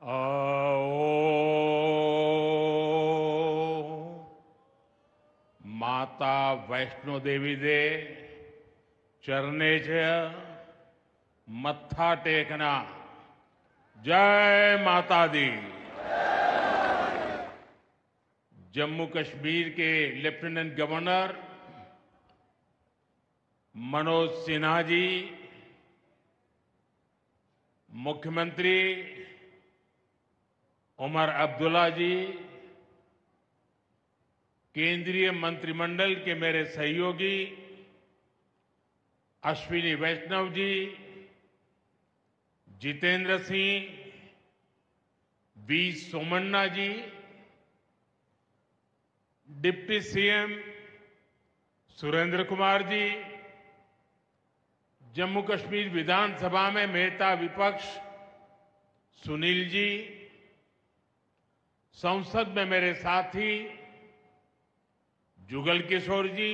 आओ माता वैष्णो देवी दे चरणे च मत्था टेकना। जय माता दी। जम्मू कश्मीर के लेफ्टिनेंट गवर्नर मनोज सिन्हा जी, मुख्यमंत्री उमर अब्दुल्ला जी, केंद्रीय मंत्रिमंडल के मेरे सहयोगी Ashwini Vaishnaw ji, Jitendra Singh, V Somanna ji, deputy CM Surendra Kumar ji, Jammu Kashmir विधानसभा में नेता विपक्ष सुनील जी, संसद में मेरे साथी जुगल किशोर जी,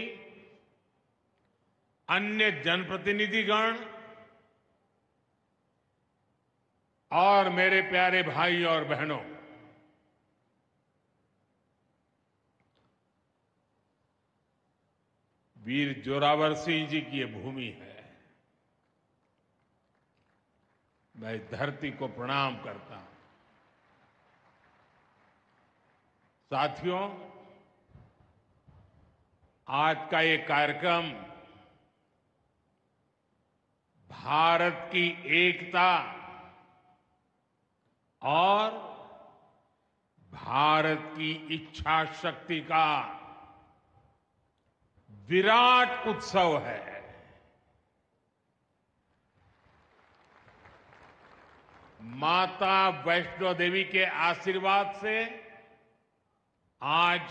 अन्य जनप्रतिनिधिगण और मेरे प्यारे भाई और बहनों, वीर जोरावर सिंह जी की ये भूमि है। मैं इस धरती को प्रणाम करता हूं। साथियों, आज का ये कार्यक्रम भारत की एकता और भारत की इच्छा शक्ति का विराट उत्सव है। माता वैष्णो देवी के आशीर्वाद से आज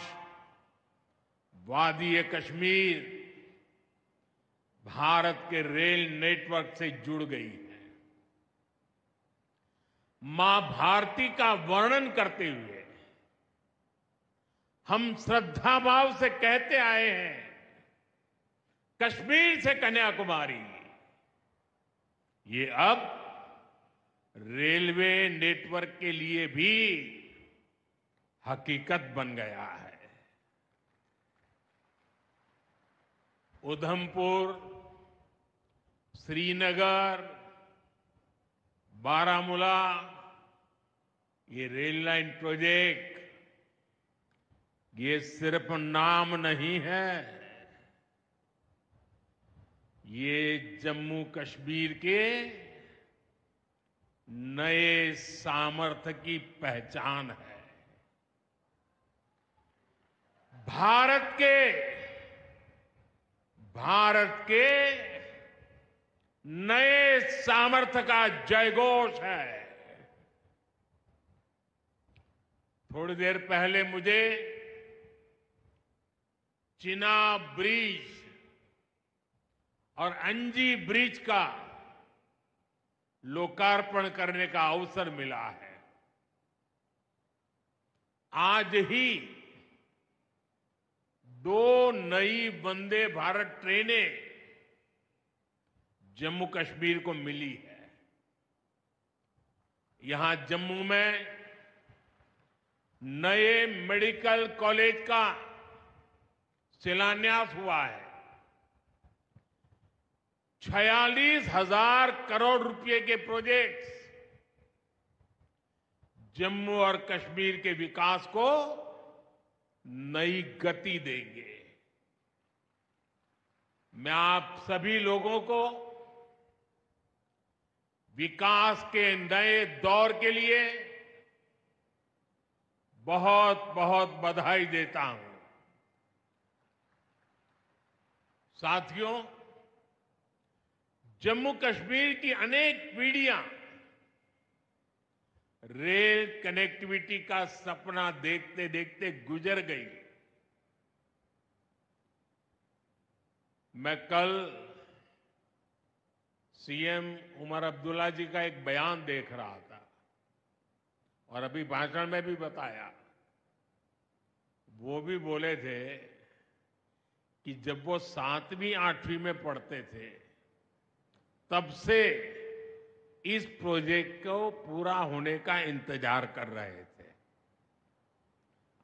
वादी कश्मीर भारत के रेल नेटवर्क से जुड़ गई है। मां भारती का वर्णन करते हुए हम श्रद्धा भाव से कहते आए हैं, कश्मीर से कन्याकुमारी। ये अब रेलवे नेटवर्क के लिए भी हकीकत बन गया है। उधमपुर, श्रीनगर, बारामूला, ये रेल लाइन प्रोजेक्ट ये सिर्फ नाम नहीं है, ये जम्मू कश्मीर के नए सामर्थ्य की पहचान है। भारत के नए सामर्थ्य का जयघोष है। थोड़ी देर पहले मुझे चिनाब ब्रिज और अंजी ब्रिज का लोकार्पण करने का अवसर मिला है। आज ही 2 नई वंदे भारत ट्रेनें जम्मू कश्मीर को मिली है। यहां जम्मू में नए मेडिकल कॉलेज का शिलान्यास हुआ है। 46,000 करोड़ रुपए के प्रोजेक्ट्स जम्मू और कश्मीर के विकास को नई गति देंगे। मैं आप सभी लोगों को विकास के नए दौर के लिए बहुत बहुत बधाई देता हूं। साथियों, जम्मू कश्मीर की अनेक पीढ़ियां रेल कनेक्टिविटी का सपना देखते देखते गुजर गई। मैं कल सीएम उमर अब्दुल्ला जी का एक बयान देख रहा था और अभी भाषण में भी बताया। वो भी बोले थे कि जब वो 7वीं 8वीं में पढ़ते थे तब से इस प्रोजेक्ट को पूरा होने का इंतजार कर रहे थे।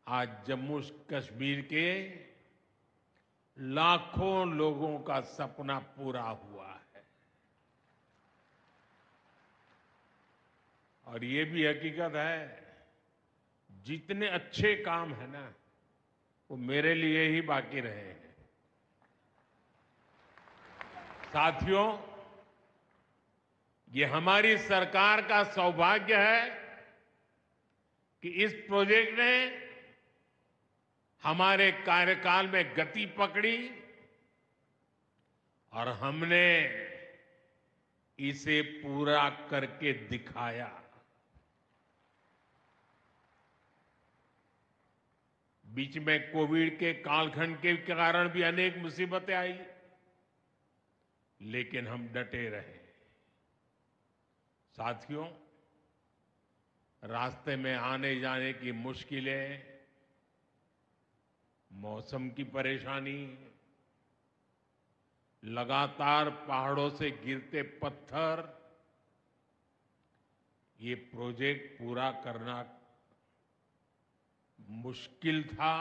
आज जम्मू कश्मीर के लाखों लोगों का सपना पूरा हुआ है। और ये भी हकीकत है, जितने अच्छे काम है ना, वो मेरे लिए ही बाकी रहे हैं। साथियों, ये हमारी सरकार का सौभाग्य है कि इस प्रोजेक्ट ने हमारे कार्यकाल में गति पकड़ी और हमने इसे पूरा करके दिखाया। बीच में कोविड के कालखंड के कारण भी अनेक मुसीबतें आई, लेकिन हम डटे रहे। साथियों, रास्ते में आने जाने की मुश्किलें, मौसम की परेशानी, लगातार पहाड़ों से गिरते पत्थर, ये प्रोजेक्ट पूरा करना मुश्किल था,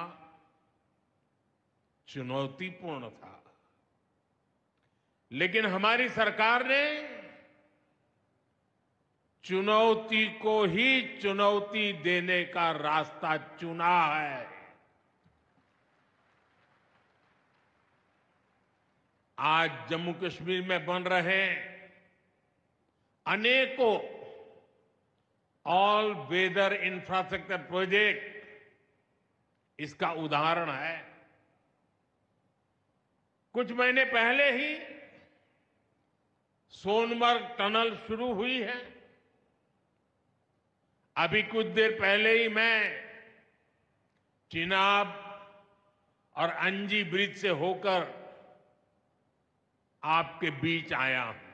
चुनौतीपूर्ण था। लेकिन हमारी सरकार ने चुनौती को ही चुनौती देने का रास्ता चुना है। आज जम्मू कश्मीर में बन रहे अनेकों ऑल वेदर इंफ्रास्ट्रक्चर प्रोजेक्ट इसका उदाहरण है। कुछ महीने पहले ही सोनमर्ग टनल शुरू हुई है। अभी कुछ देर पहले ही मैं चिनाब और अंजी ब्रिज से होकर आपके बीच आया हूं।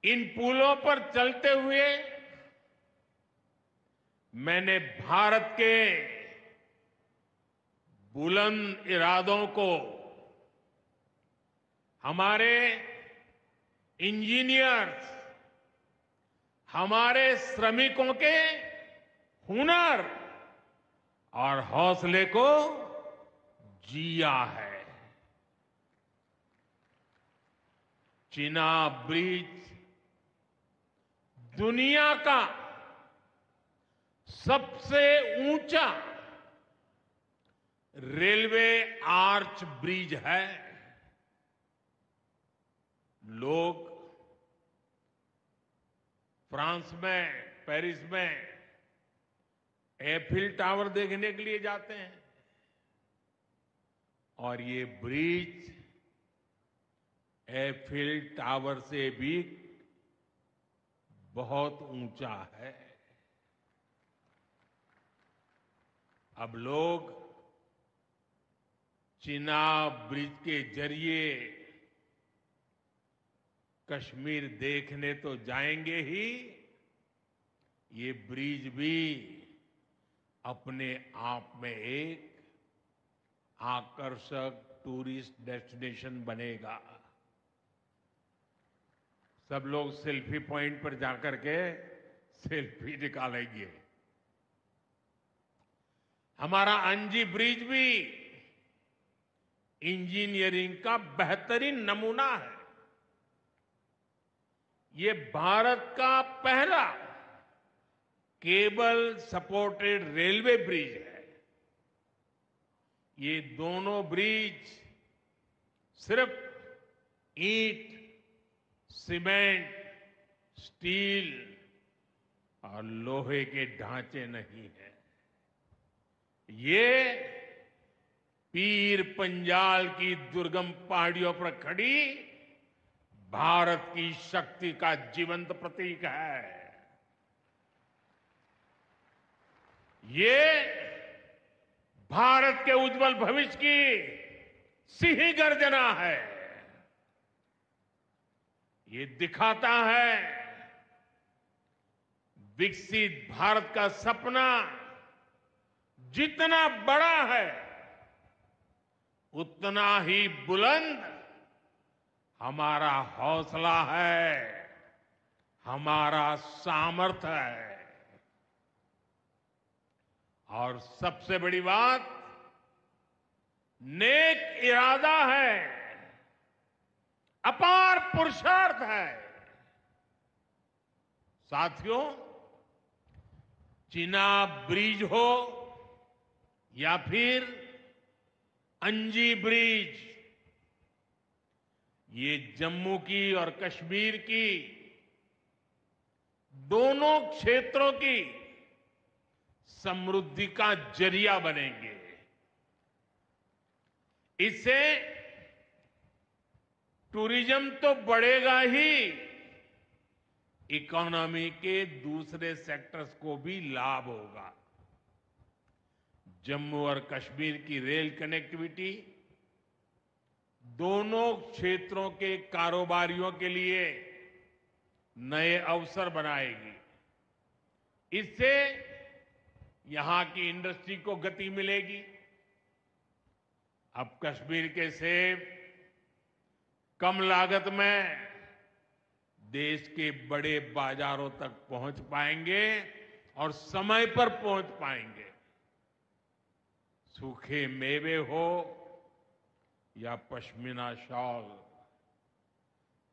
इन पुलों पर चलते हुए मैंने भारत के बुलंद इरादों को, हमारे इंजीनियर्स, हमारे श्रमिकों के हुनर और हौसले को जिया है। चिनाब ब्रिज दुनिया का सबसे ऊंचा रेलवे आर्च ब्रिज है। लोग फ्रांस में, पेरिस में एफिल टावर देखने के लिए जाते हैं, और ये ब्रिज एफिल टावर से भी बहुत ऊंचा है। अब लोग चिनाब ब्रिज के जरिए कश्मीर देखने तो जाएंगे ही, ये ब्रिज भी अपने आप में एक आकर्षक टूरिस्ट डेस्टिनेशन बनेगा। सब लोग सेल्फी पॉइंट पर जाकर के सेल्फी निकालेंगे। हमारा अंजी ब्रिज भी इंजीनियरिंग का बेहतरीन नमूना है। ये भारत का पहला केबल सपोर्टेड रेलवे ब्रिज है। ये दोनों ब्रिज सिर्फ ईंट, सीमेंट, स्टील और लोहे के ढांचे नहीं है। ये पीर पंजाल की दुर्गम पहाड़ियों पर खड़ी भारत की शक्ति का जीवंत प्रतीक है। ये भारत के उज्जवल भविष्य की सिंह गर्जना है। ये दिखाता है विकसित भारत का सपना जितना बड़ा है, उतना ही बुलंद हमारा हौसला है, हमारा सामर्थ्य है। और सबसे बड़ी बात, नेक इरादा है, अपार पुरुषार्थ है। साथियों, चिनाब ब्रिज हो या फिर अंजी ब्रिज, ये जम्मू की और कश्मीर की दोनों क्षेत्रों की समृद्धि का जरिया बनेंगे। इससे टूरिज्म तो बढ़ेगा ही, इकोनॉमी के दूसरे सेक्टर्स को भी लाभ होगा। जम्मू और कश्मीर की रेल कनेक्टिविटी दोनों क्षेत्रों के कारोबारियों के लिए नए अवसर बनाएगी। इससे यहां की इंडस्ट्री को गति मिलेगी। अब कश्मीर के सेब कम लागत में देश के बड़े बाजारों तक पहुंच पाएंगे और समय पर पहुंच पाएंगे। सूखे मेवे हो या पश्मीना शॉल,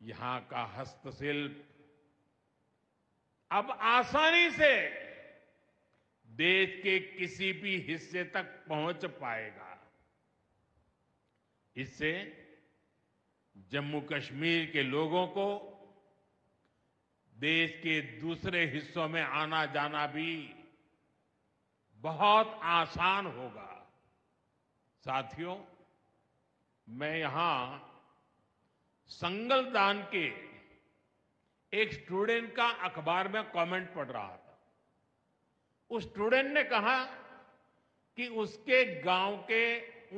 यहां का हस्तशिल्प अब आसानी से देश के किसी भी हिस्से तक पहुंच पाएगा। इससे जम्मू कश्मीर के लोगों को देश के दूसरे हिस्सों में आना जाना भी बहुत आसान होगा। साथियों, मैं यहां संगलदान के एक स्टूडेंट का अखबार में कमेंट पढ़ रहा था। उस स्टूडेंट ने कहा कि उसके गांव के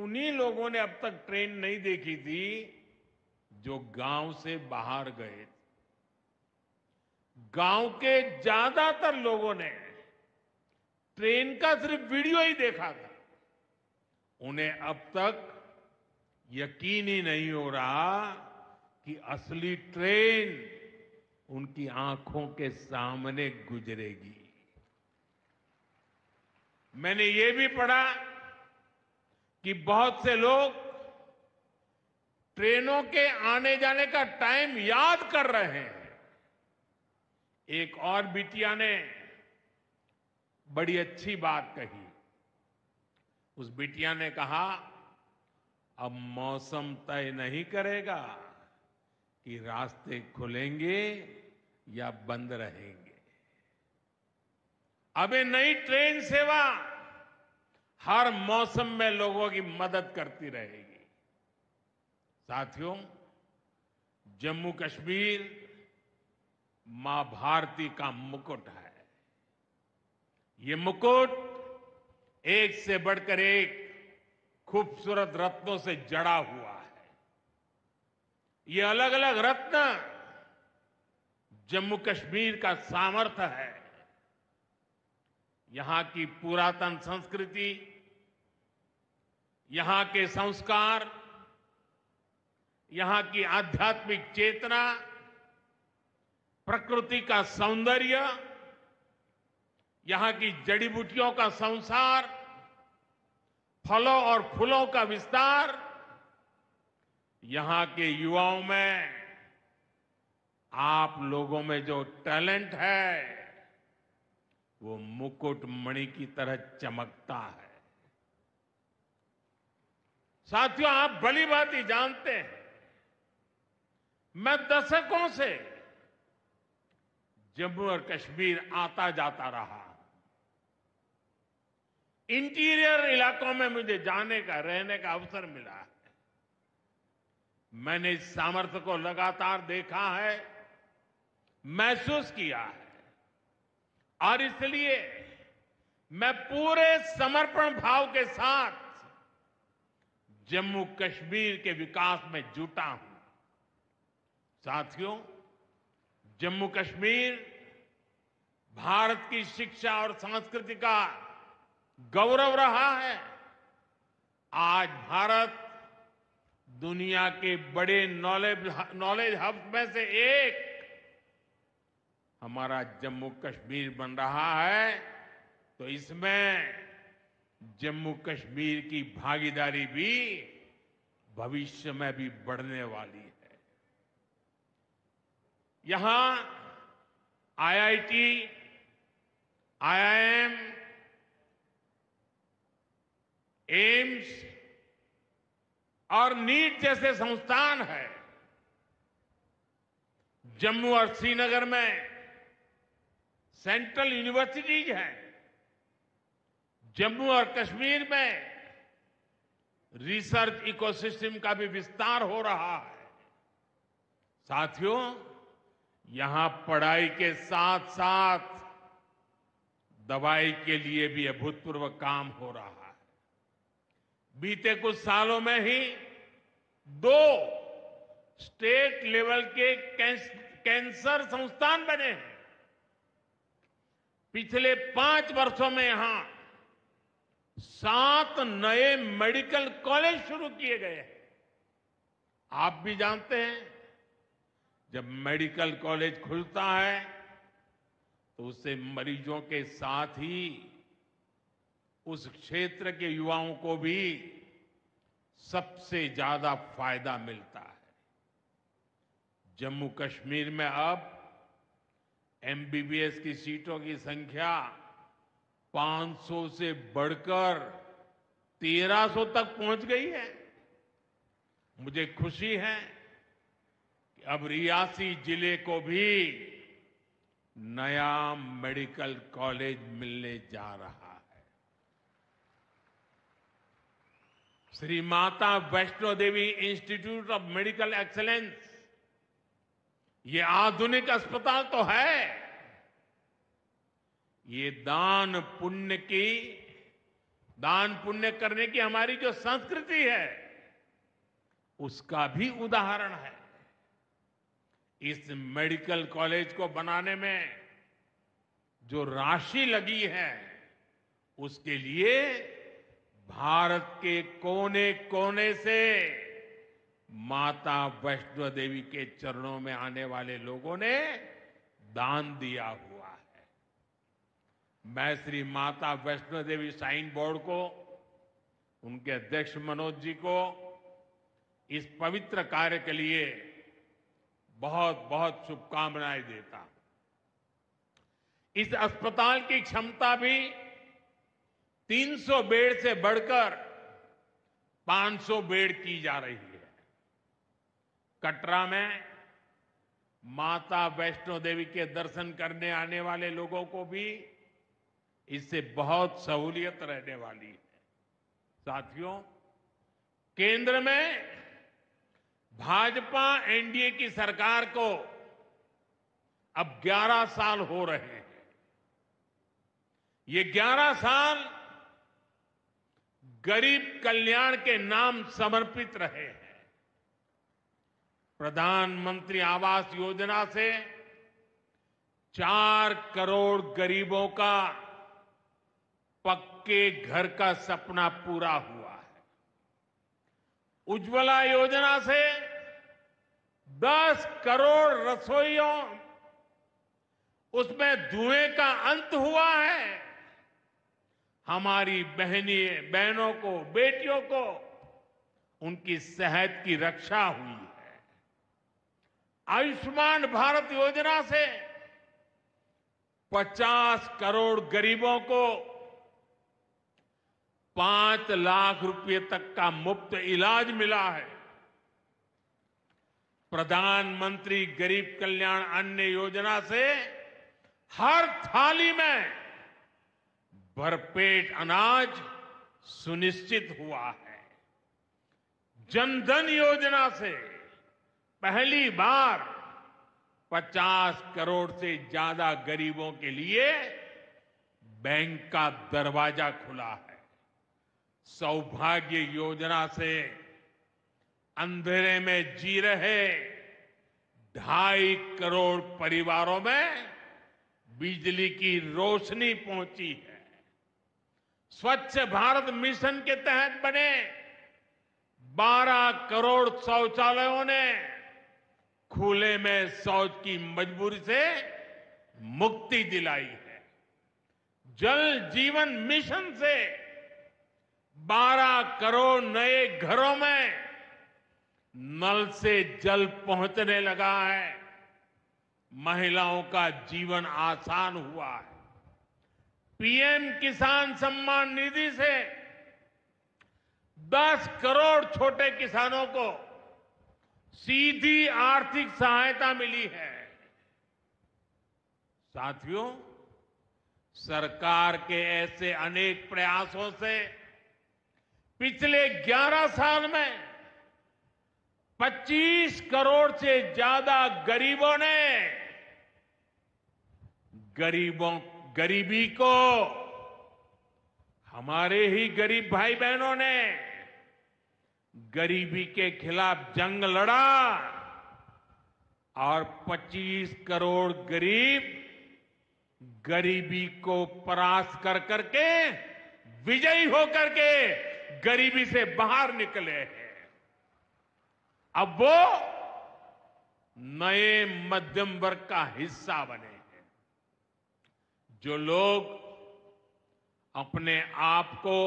उन्हीं लोगों ने अब तक ट्रेन नहीं देखी थी जो गांव से बाहर गए थे। गांव के ज्यादातर लोगों ने ट्रेन का सिर्फ वीडियो ही देखा था। उन्हें अब तक यकीन ही नहीं हो रहा कि असली ट्रेन उनकी आंखों के सामने गुजरेगी। मैंने ये भी पढ़ा कि बहुत से लोग ट्रेनों के आने जाने का टाइम याद कर रहे हैं। एक और बिटिया ने बड़ी अच्छी बात कही। उस बिटिया ने कहा, अब मौसम तय नहीं करेगा कि रास्ते खुलेंगे या बंद रहेंगे। अब ये नई ट्रेन सेवा हर मौसम में लोगों की मदद करती रहेगी। साथियों, जम्मू कश्मीर मां भारती का मुकुट है। ये मुकुट एक से बढ़कर एक खूबसूरत रत्नों से जड़ा हुआ है। ये अलग अलग रत्न जम्मू कश्मीर का सामर्थ्य है। यहां की पुरातन संस्कृति, यहां के संस्कार, यहां की आध्यात्मिक चेतना, प्रकृति का सौंदर्य, यहां की जड़ी बूटियों का संसार, फलों और फूलों का विस्तार, यहां के युवाओं में, आप लोगों में जो टैलेंट है वो मुकुट मणि की तरह चमकता है। साथियों, आप भली भांति जानते हैं, मैं दशकों से जम्मू और कश्मीर आता जाता रहा। इंटीरियर इलाकों में मुझे जाने का, रहने का अवसर मिला है। मैंने इस सामर्थ्य को लगातार देखा है, महसूस किया है, और इसलिए मैं पूरे समर्पण भाव के साथ जम्मू कश्मीर के विकास में जुटा हूं। साथियों, जम्मू कश्मीर भारत की शिक्षा और संस्कृति का गौरव रहा है। आज भारत दुनिया के बड़े नॉलेज हब में से एक हमारा जम्मू कश्मीर बन रहा है, तो इसमें जम्मू कश्मीर की भागीदारी भी भविष्य में भी बढ़ने वाली है। यहां आईआईटी, आईआईएम, एम्स और नीट जैसे संस्थान है। जम्मू और श्रीनगर में सेंट्रल यूनिवर्सिटीज हैं। जम्मू और कश्मीर में रिसर्च इकोसिस्टम का भी विस्तार हो रहा है। साथियों, यहां पढ़ाई के साथ साथ दवाई के लिए भी अभूतपूर्व काम हो रहा है। बीते कुछ सालों में ही 2 स्टेट लेवल के कैंसर संस्थान बने हैं। पिछले 5 वर्षों में यहां 7 नए मेडिकल कॉलेज शुरू किए गए हैं। आप भी जानते हैं, जब मेडिकल कॉलेज खुलता है तो उससे मरीजों के साथ ही उस क्षेत्र के युवाओं को भी सबसे ज्यादा फायदा मिलता है। जम्मू कश्मीर में अब एमबीबीएस की सीटों की संख्या 500 से बढ़कर 1300 तक पहुंच गई है। मुझे खुशी है कि अब रियासी जिले को भी नया मेडिकल कॉलेज मिलने जा रहा है। Shri Mata Vaishno Devi institute of medical excellence, ये आधुनिक अस्पताल तो है, ये दान पुण्य करने की हमारी जो संस्कृति है उसका भी उदाहरण है। इस मेडिकल कॉलेज को बनाने में जो राशि लगी है उसके लिए भारत के कोने कोने से माता वैष्णो देवी के चरणों में आने वाले लोगों ने दान दिया हुआ है। मैं श्री माता वैष्णो देवी श्राइन बोर्ड को, उनके अध्यक्ष मनोज जी को इस पवित्र कार्य के लिए बहुत बहुत शुभकामनाएं देता हूं। इस अस्पताल की क्षमता भी 300 बेड से बढ़कर 500 बेड की जा रही है। कटरा में माता वैष्णो देवी के दर्शन करने आने वाले लोगों को भी इससे बहुत सहूलियत रहने वाली है। साथियों, केंद्र में भाजपा एनडीए की सरकार को अब 11 साल हो रहे हैं। ये 11 साल गरीब कल्याण के नाम समर्पित रहे हैं। प्रधानमंत्री आवास योजना से 4 करोड़ गरीबों का पक्के घर का सपना पूरा हुआ है। उज्ज्वला योजना से 10 करोड़ रसोइयों, उसमें धुएं का अंत हुआ है। हमारी बहनों को, बेटियों को उनकी सेहत की रक्षा हुई है। आयुष्मान भारत योजना से 50 करोड़ गरीबों को 5 लाख रुपए तक का मुफ्त इलाज मिला है। प्रधानमंत्री गरीब कल्याण अन्न योजना से हर थाली में भरपेट अनाज सुनिश्चित हुआ है। जनधन योजना से पहली बार 50 करोड़ से ज्यादा गरीबों के लिए बैंक का दरवाजा खुला है। सौभाग्य योजना से अंधेरे में जी रहे 2.5 करोड़ परिवारों में बिजली की रोशनी पहुंची है। स्वच्छ भारत मिशन के तहत बने 12 करोड़ शौचालयों ने खुले में शौच की मजबूरी से मुक्ति दिलाई है। जल जीवन मिशन से 12 करोड़ नए घरों में नल से जल पहुंचने लगा है। महिलाओं का जीवन आसान हुआ है। पीएम किसान सम्मान निधि से 10 करोड़ छोटे किसानों को सीधी आर्थिक सहायता मिली है। साथियों, सरकार के ऐसे अनेक प्रयासों से पिछले 11 साल में 25 करोड़ से ज्यादा गरीबों ने गरीबी को, हमारे ही गरीब भाई बहनों ने गरीबी के खिलाफ जंग लड़ा और 25 करोड़ गरीब गरीबी को परास्त कर करके, विजयी होकर के गरीबी से बाहर निकले हैं। अब वो नए मध्यम वर्ग का हिस्सा बने हैं। जो लोग अपने आप को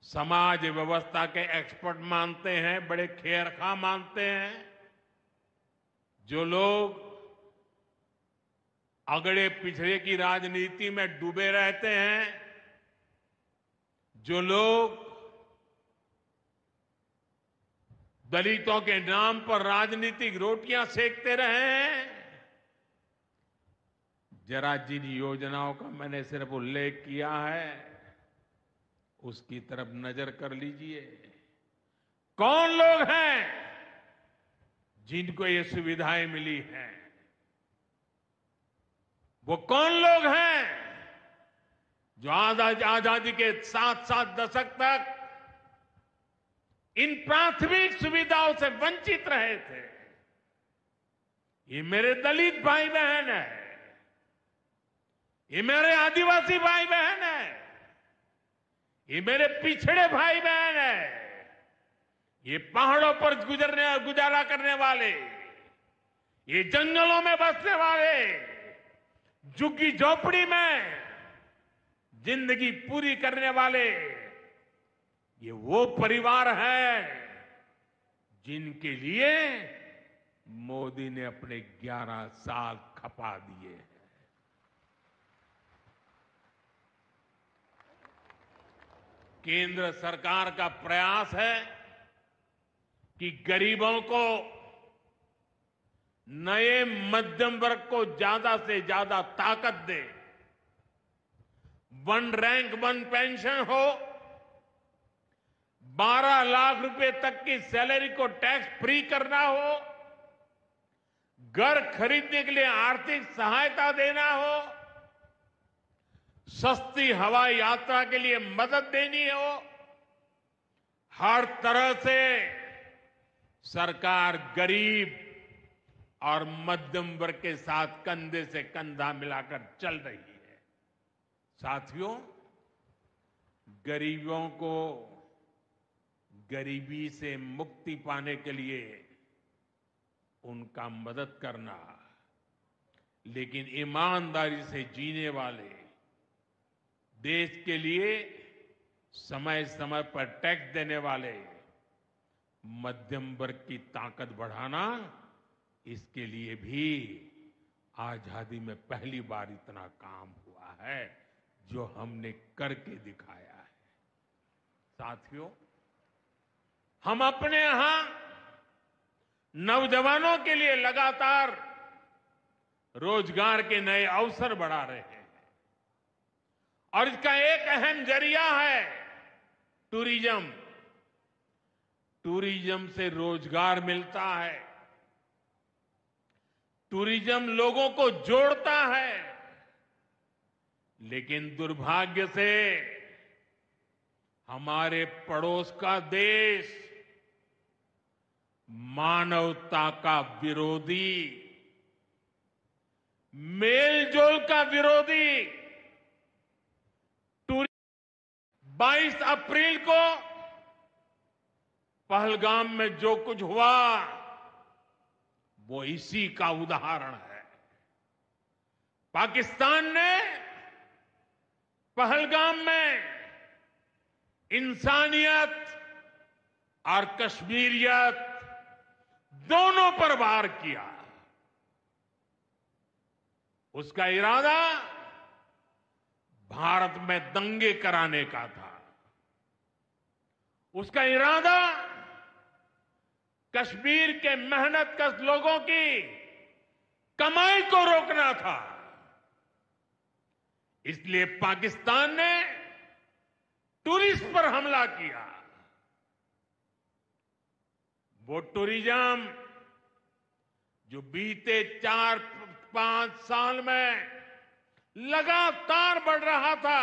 समाज व्यवस्था के एक्सपर्ट मानते हैं, बड़े खेरखा मानते हैं, जो लोग अगड़े पिछड़े की राजनीति में डूबे रहते हैं, जो लोग दलितों के नाम पर राजनीतिक रोटियां सेकते रहे हैं, जरा जिन योजनाओं का मैंने सिर्फ उल्लेख किया है उसकी तरफ नजर कर लीजिए। कौन लोग हैं जिनको ये सुविधाएं मिली हैं? वो कौन लोग हैं जो आजादी के 7 दशक तक इन प्राथमिक सुविधाओं से वंचित रहे थे? ये मेरे दलित भाई बहन है, ये मेरे आदिवासी भाई बहन है, ये मेरे पिछड़े भाई बहन है, ये पहाड़ों पर गुजारा करने वाले, ये जंगलों में बसने वाले, झुग्गी झोपड़ी में जिंदगी पूरी करने वाले, ये वो परिवार है जिनके लिए मोदी ने अपने 11 साल खपा दिए हैं। केंद्र सरकार का प्रयास है कि गरीबों को, नए मध्यम वर्ग को ज्यादा से ज्यादा ताकत दे। 1 रैंक 1 पेंशन हो, 12 लाख रुपए तक की सैलरी को टैक्स फ्री करना हो, घर खरीदने के लिए आर्थिक सहायता देना हो, सस्ती हवाई यात्रा के लिए मदद देनी हो, हर तरह से सरकार गरीब और मध्यम वर्ग के साथ कंधे से कंधा मिलाकर चल रही है। साथियों, गरीबों को गरीबी से मुक्ति पाने के लिए उनका मदद करना, लेकिन ईमानदारी से जीने वाले, देश के लिए समय समय पर टैक्स देने वाले मध्यम वर्ग की ताकत बढ़ाना, इसके लिए भी आजादी में पहली बार इतना काम हुआ है जो हमने करके दिखाया है। साथियों, हम अपने यहां नौजवानों के लिए लगातार रोजगार के नए अवसर बढ़ा रहे हैं और इसका एक अहम जरिया है टूरिज्म। टूरिज्म से रोजगार मिलता है, टूरिज्म लोगों को जोड़ता है, लेकिन दुर्भाग्य से हमारे पड़ोस का देश मानवता का विरोधी, मेलजोल का विरोधी, 22 अप्रैल को पहलगाम में जो कुछ हुआ वो इसी का उदाहरण है। पाकिस्तान ने पहलगाम में इंसानियत और कश्मीरियत दोनों पर वार किया। उसका इरादा भारत में दंगे कराने का था। उसका इरादा कश्मीर के मेहनतकश लोगों की कमाई को रोकना था। इसलिए पाकिस्तान ने टूरिस्ट पर हमला किया। वो टूरिज्म जो बीते 4-5 साल में लगातार बढ़ रहा था,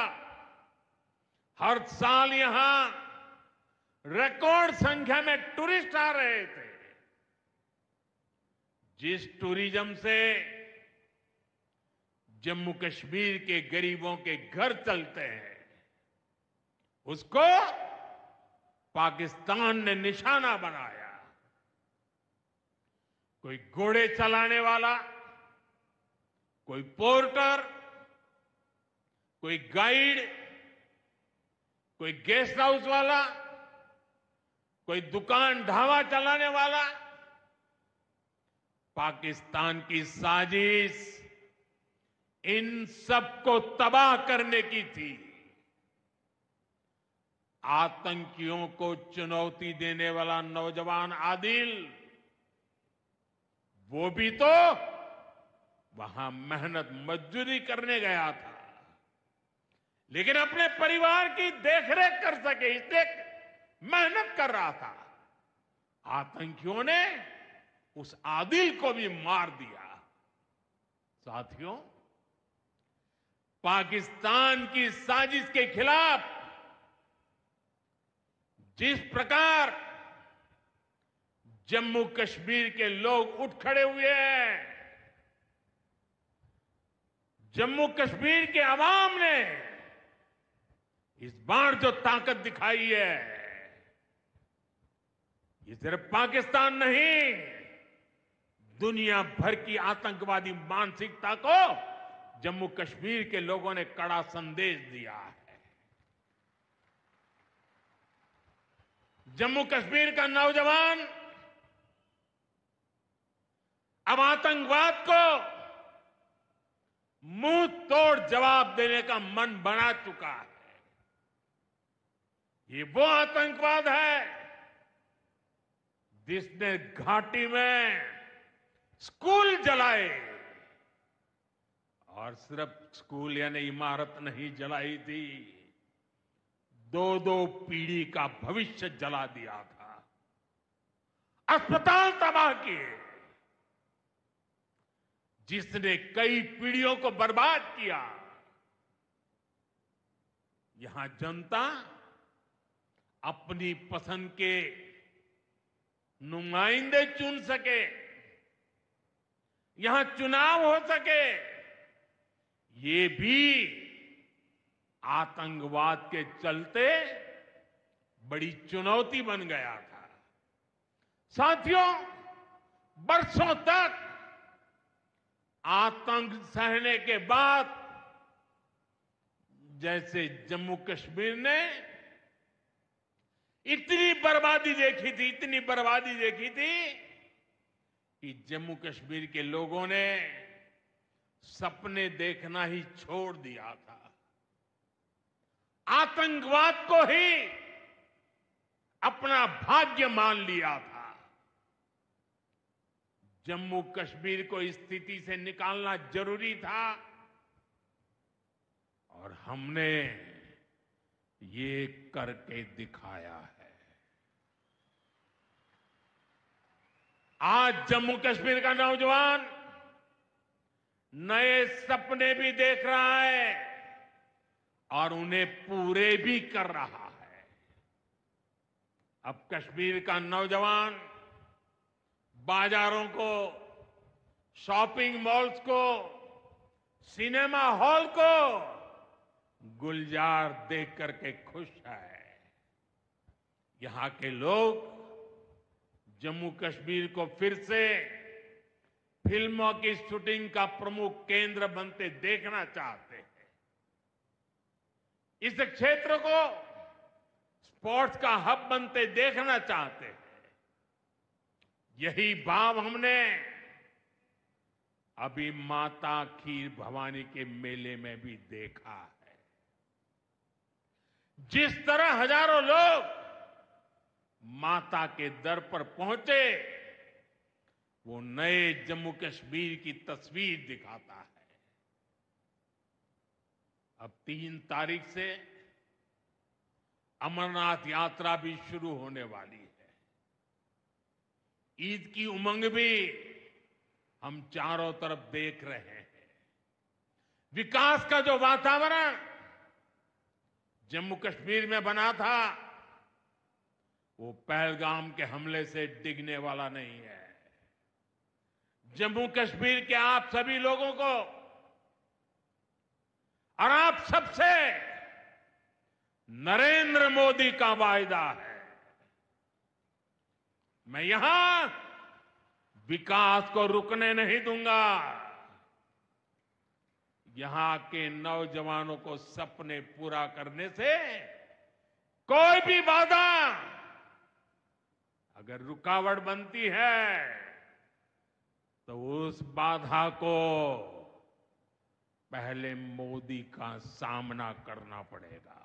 हर साल यहां रिकॉर्ड संख्या में टूरिस्ट आ रहे थे। जिस टूरिज्म से जम्मू कश्मीर के गरीबों के घर चलते हैं, उसको पाकिस्तान ने निशाना बनाया। कोई घोड़े चलाने वाला, कोई पोर्टर, कोई गाइड, कोई गेस्ट हाउस वाला, कोई दुकान ढाबा चलाने वाला, पाकिस्तान की साजिश इन सबको तबाह करने की थी। आतंकियों को चुनौती देने वाला नौजवान आदिल, वो भी तो वहां मेहनत मजदूरी करने गया था, लेकिन अपने परिवार की देखरेख कर सके इसलिए मेहनत कर रहा था। आतंकियों ने उस आदिल को भी मार दिया। साथियों, पाकिस्तान की साजिश के खिलाफ जिस प्रकार जम्मू कश्मीर के लोग उठ खड़े हुए हैं, जम्मू कश्मीर के अवाम ने इस बार जो ताकत दिखाई है, ये सिर्फ पाकिस्तान नहीं, दुनिया भर की आतंकवादी मानसिकता को जम्मू कश्मीर के लोगों ने कड़ा संदेश दिया है। जम्मू कश्मीर का नौजवान अब आतंकवाद को मुंह तोड़ जवाब देने का मन बना चुका है। ये वो आतंकवाद है जिसने घाटी में स्कूल जलाए, और सिर्फ स्कूल यानी इमारत नहीं जलाई थी, 2-2 पीढ़ी का भविष्य जला दिया था, अस्पताल तबाह किए, जिसने कई पीढ़ियों को बर्बाद किया। यहां जनता अपनी पसंद के नुमाइंदे चुन सके, यहां चुनाव हो सके, ये भी आतंकवाद के चलते बड़ी चुनौती बन गया था। साथियों, बरसों तक आतंक सहने के बाद जैसे जम्मू कश्मीर ने इतनी बर्बादी देखी थी, इतनी बर्बादी देखी थी कि जम्मू कश्मीर के लोगों ने सपने देखना ही छोड़ दिया था। आतंकवाद को ही अपना भाग्य मान लिया था। जम्मू कश्मीर को इस स्थिति से निकालना जरूरी था, और हमने ये करके दिखाया है। आज जम्मू कश्मीर का नौजवान नए सपने भी देख रहा है और उन्हें पूरे भी कर रहा है। अब कश्मीर का नौजवान बाजारों को, शॉपिंग मॉल्स को, सिनेमा हॉल को गुलजार देख करके खुश है। यहां के लोग जम्मू कश्मीर को फिर से फिल्मों की शूटिंग का प्रमुख केंद्र बनते देखना चाहते हैं। इस क्षेत्र को स्पोर्ट्स का हब बनते देखना चाहते हैं। यही भाव हमने अभी माता खीर भवानी के मेले में भी देखा है। जिस तरह हजारों लोग माता के दर पर पहुंचे, वो नए जम्मू कश्मीर की तस्वीर दिखाता है। अब 3 तारीख से अमरनाथ यात्रा भी शुरू होने वाली है। ईद की उमंग भी हम चारों तरफ देख रहे हैं। विकास का जो वातावरण जम्मू कश्मीर में बना था, वो पहलगाम के हमले से डिगने वाला नहीं है। जम्मू कश्मीर के आप सभी लोगों को और आप सबसे नरेंद्र मोदी का वायदा है। मैं यहां विकास को रुकने नहीं दूंगा। यहां के नौजवानों को सपने पूरा करने से कोई भी बाधा अगर रुकावट बनती है, तो उस बाधा को पहले मोदी का सामना करना पड़ेगा।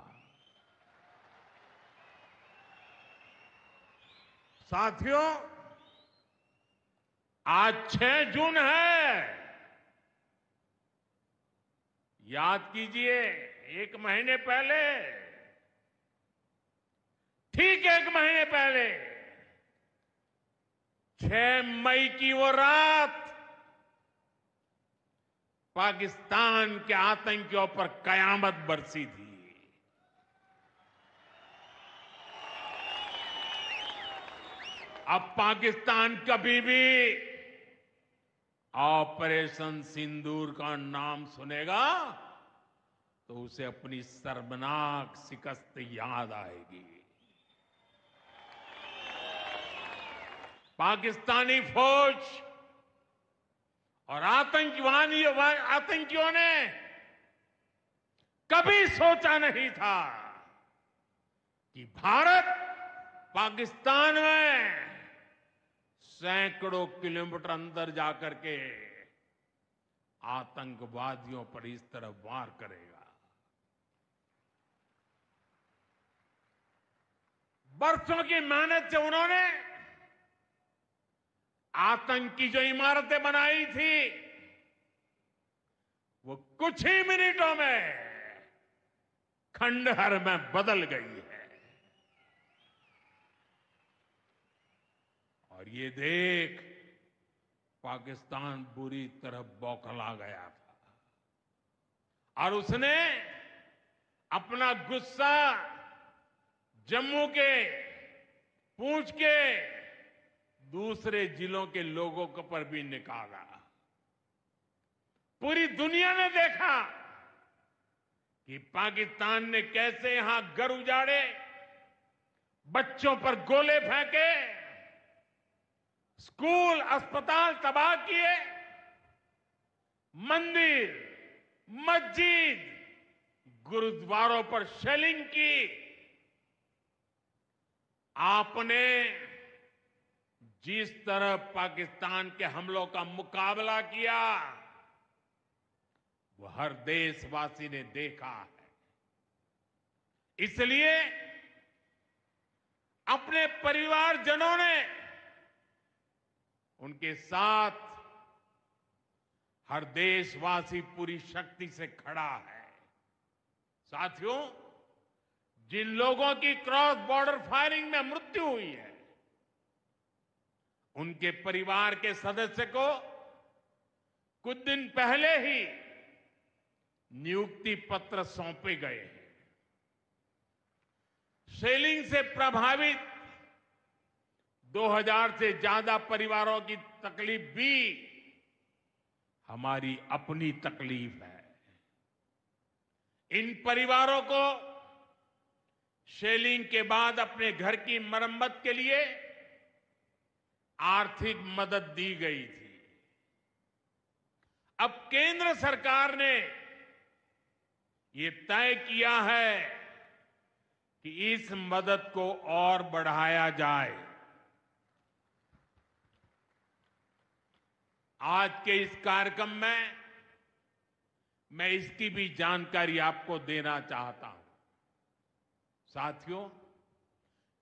साथियों, आज 6 जून है। याद कीजिए, 1 महीने पहले, ठीक 1 महीने पहले 6 मई की वो रात पाकिस्तान के आतंकियों पर कयामत बरसी थी। अब पाकिस्तान कभी भी ऑपरेशन सिंदूर का नाम सुनेगा तो उसे अपनी शर्मनाक शिकस्त याद आएगी। पाकिस्तानी फौज और आतंकियों ने कभी सोचा नहीं था कि भारत पाकिस्तान में सैकड़ों किलोमीटर अंदर जाकर के आतंकवादियों पर इस तरह वार करेगा। बरसों की मेहनत से उन्होंने आतंकी जो इमारतें बनाई थी, वो कुछ ही मिनटों में खंडहर में बदल गई है। और ये देख पाकिस्तान बुरी तरह बौखला गया था और उसने अपना गुस्सा जम्मू के, पूंछ के दूसरे जिलों के लोगों के पर भी निकाला। पूरी दुनिया ने देखा कि पाकिस्तान ने कैसे यहां घर उजाड़े, बच्चों पर गोले फेंके, स्कूल, अस्पताल तबाह किए, मंदिर, मस्जिद, गुरुद्वारों पर शेलिंग की। आपने जिस तरह पाकिस्तान के हमलों का मुकाबला किया, वो हर देशवासी ने देखा है। इसलिए अपने परिवारजनों ने उनके साथ हर देशवासी पूरी शक्ति से खड़ा है। साथियों, जिन लोगों की क्रॉस बॉर्डर फायरिंग में मृत्यु हुई है, उनके परिवार के सदस्य को कुछ दिन पहले ही नियुक्ति पत्र सौंपे गए हैं। शेलिंग से प्रभावित 2000 से ज्यादा परिवारों की तकलीफ भी हमारी अपनी तकलीफ है। इन परिवारों को शेलिंग के बाद अपने घर की मरम्मत के लिए आर्थिक मदद दी गई थी। अब केंद्र सरकार ने ये तय किया है कि इस मदद को और बढ़ाया जाए। आज के इस कार्यक्रम में मैं इसकी भी जानकारी आपको देना चाहता हूं। साथियों,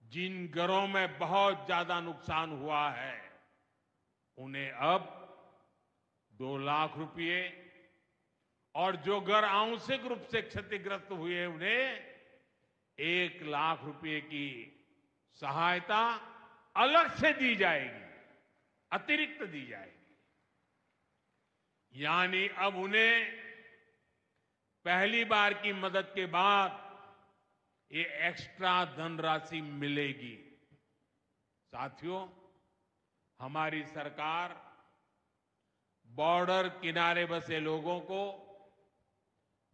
जिन घरों में बहुत ज्यादा नुकसान हुआ है उन्हें अब 2 लाख रुपए और जो घर आंशिक रूप से क्षतिग्रस्त हुए उन्हें 1 लाख रुपए की सहायता अलग से दी जाएगी, अतिरिक्त दी जाएगी। यानी अब उन्हें पहली बार की मदद के बाद ये एक्स्ट्रा धनराशि मिलेगी। साथियों, हमारी सरकार बॉर्डर किनारे बसे लोगों को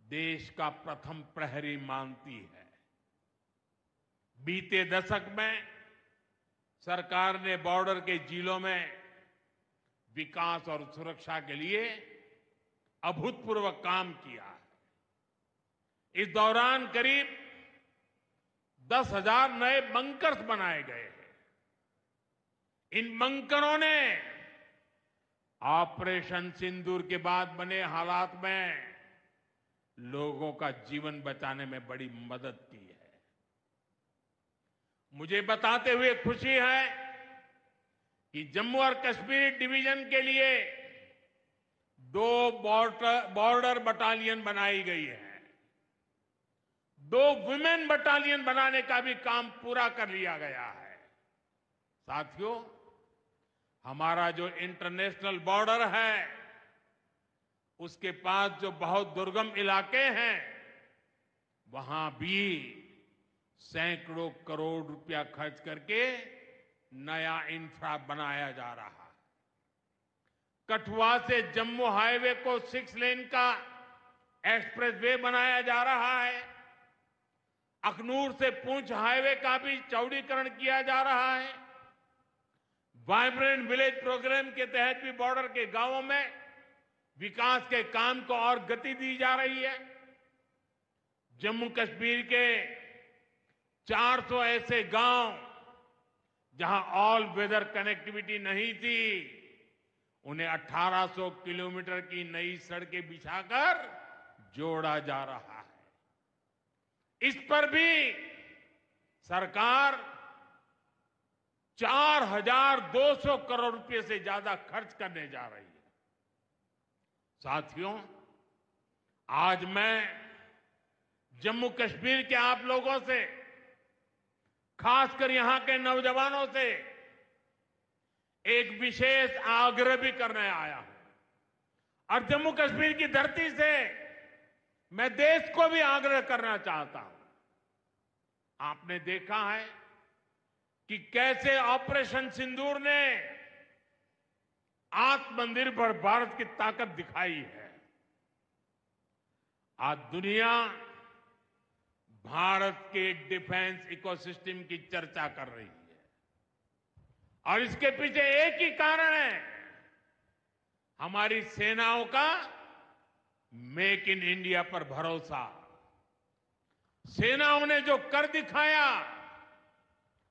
देश का प्रथम प्रहरी मानती है। बीते दशक में सरकार ने बॉर्डर के जिलों में विकास और सुरक्षा के लिए अभूतपूर्व काम किया है। इस दौरान करीब 10,000 नए बंकर्स बनाए गए हैं। इन बंकरों ने ऑपरेशन सिंदूर के बाद बने हालात में लोगों का जीवन बचाने में बड़ी मदद की है। मुझे बताते हुए खुशी है कि जम्मू और कश्मीर डिवीजन के लिए 2 बॉर्डर बटालियन बनाई गई है। 2 वुमेन बटालियन बनाने का भी काम पूरा कर लिया गया है। साथियों, हमारा जो इंटरनेशनल बॉर्डर है उसके पास जो बहुत दुर्गम इलाके हैं वहां भी सैकड़ों करोड़ रुपया खर्च करके नया इंफ्रा बनाया जा रहा है। कठुआ से जम्मू हाईवे को 6 लेन का एक्सप्रेसवे बनाया जा रहा है। अखनूर से पुंछ हाईवे का भी चौड़ीकरण किया जा रहा है। वाइब्रेंट विलेज प्रोग्राम के तहत भी बॉर्डर के गांवों में विकास के काम को और गति दी जा रही है। जम्मू कश्मीर के 400 ऐसे गांव जहां ऑल वेदर कनेक्टिविटी नहीं थी, उन्हें 1800 किलोमीटर की नई सड़कें बिछाकर जोड़ा जा रहा है। इस पर भी सरकार 4,200 करोड़ रुपए से ज्यादा खर्च करने जा रही है। साथियों, आज मैं जम्मू कश्मीर के आप लोगों से, खासकर यहां के नौजवानों से एक विशेष आग्रह भी करने आया हूं और जम्मू कश्मीर की धरती से मैं देश को भी आग्रह करना चाहता हूं। आपने देखा है कि कैसे ऑपरेशन सिंदूर ने आत्मनिर्भर भारत की ताकत दिखाई है। आज दुनिया भारत के डिफेंस इकोसिस्टम की चर्चा कर रही है और इसके पीछे एक ही कारण है, हमारी सेनाओं का मेक इन इंडिया पर भरोसा। सेनाओं ने जो कर दिखाया,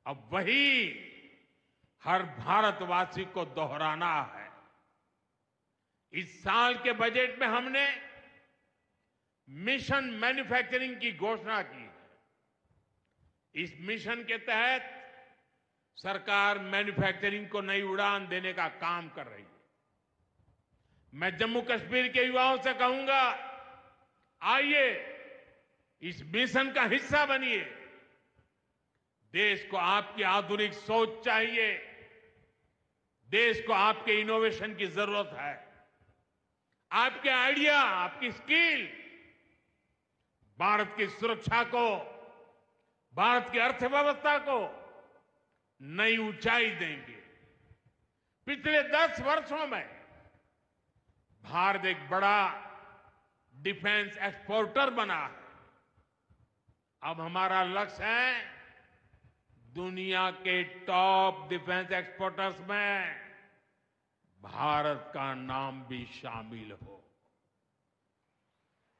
अब वही हर भारतवासी को दोहराना है। इस साल के बजट में हमने मिशन मैन्युफैक्चरिंग की घोषणा की है। इस मिशन के तहत सरकार मैन्युफैक्चरिंग को नई उड़ान देने का काम कर रही है। मैं जम्मू कश्मीर के युवाओं से कहूंगा, आइए इस मिशन का हिस्सा बनिए। देश को आपकी आधुनिक सोच चाहिए, देश को आपके इनोवेशन की जरूरत है। आपके आइडिया, आपकी स्किल भारत की सुरक्षा को, भारत की अर्थव्यवस्था को नई ऊंचाई देंगे। पिछले 10 वर्षों में भारत एक बड़ा डिफेंस एक्सपोर्टर बना है। अब हमारा लक्ष्य है दुनिया के टॉप डिफेंस एक्सपोर्टर्स में भारत का नाम भी शामिल हो।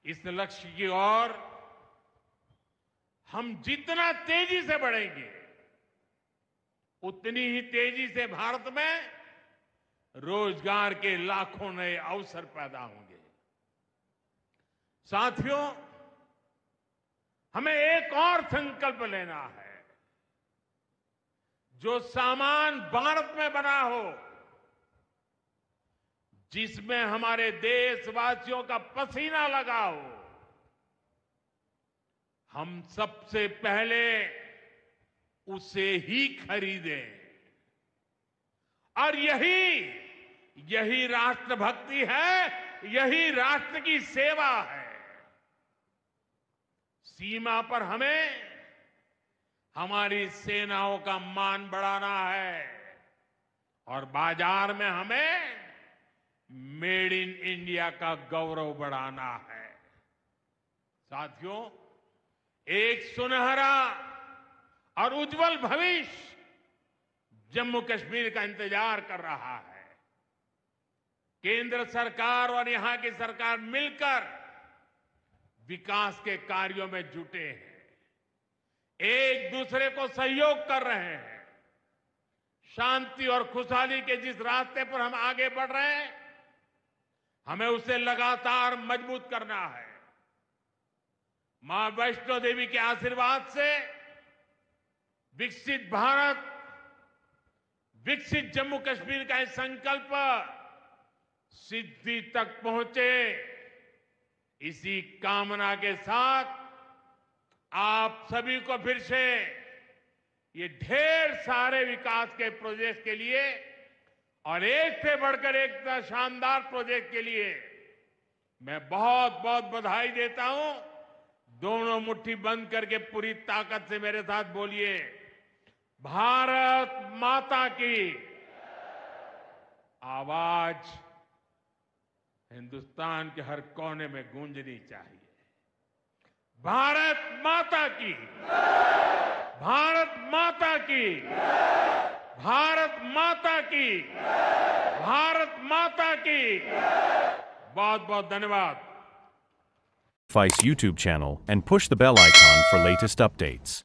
इस लक्ष्य की ओर हम जितना तेजी से बढ़ेंगे उतनी ही तेजी से भारत में रोजगार के लाखों नए अवसर पैदा होंगे। साथियों, हमें एक और संकल्प लेना है। जो सामान भारत में बना हो, जिसमें हमारे देशवासियों का पसीना लगा हो, हम सबसे पहले उसे ही खरीदें। और यही राष्ट्रभक्ति है, यही राष्ट्र की सेवा है। सीमा पर हमें हमारी सेनाओं का मान बढ़ाना है और बाजार में हमें मेड इन इंडिया का गौरव बढ़ाना है। साथियों, एक सुनहरा और उज्जवल भविष्य जम्मू कश्मीर का इंतजार कर रहा है। केंद्र सरकार और यहां की सरकार मिलकर विकास के कार्यों में जुटे हैं, एक दूसरे को सहयोग कर रहे हैं। शांति और खुशहाली के जिस रास्ते पर हम आगे बढ़ रहे हैं, हमें उसे लगातार मजबूत करना है। मां वैष्णो देवी के आशीर्वाद से विकसित भारत, विकसित जम्मू कश्मीर का यह संकल्प सिद्धि तक पहुंचे, इसी कामना के साथ आप सभी को फिर से ये ढेर सारे विकास के प्रोजेक्ट के लिए और एक से बढ़कर एक शानदार प्रोजेक्ट के लिए मैं बहुत बहुत बधाई देता हूं। दोनों मुट्ठी बंद करके पूरी ताकत से मेरे साथ बोलिए, भारत माता की। आवाज हिंदुस्तान के हर कोने में गूंजनी चाहिए। भारत माता की, भारत माता की, भारत माता की, भारत माता की। बहुत बहुत धन्यवाद। Vice YouTube channel and push the bell icon for latest updates.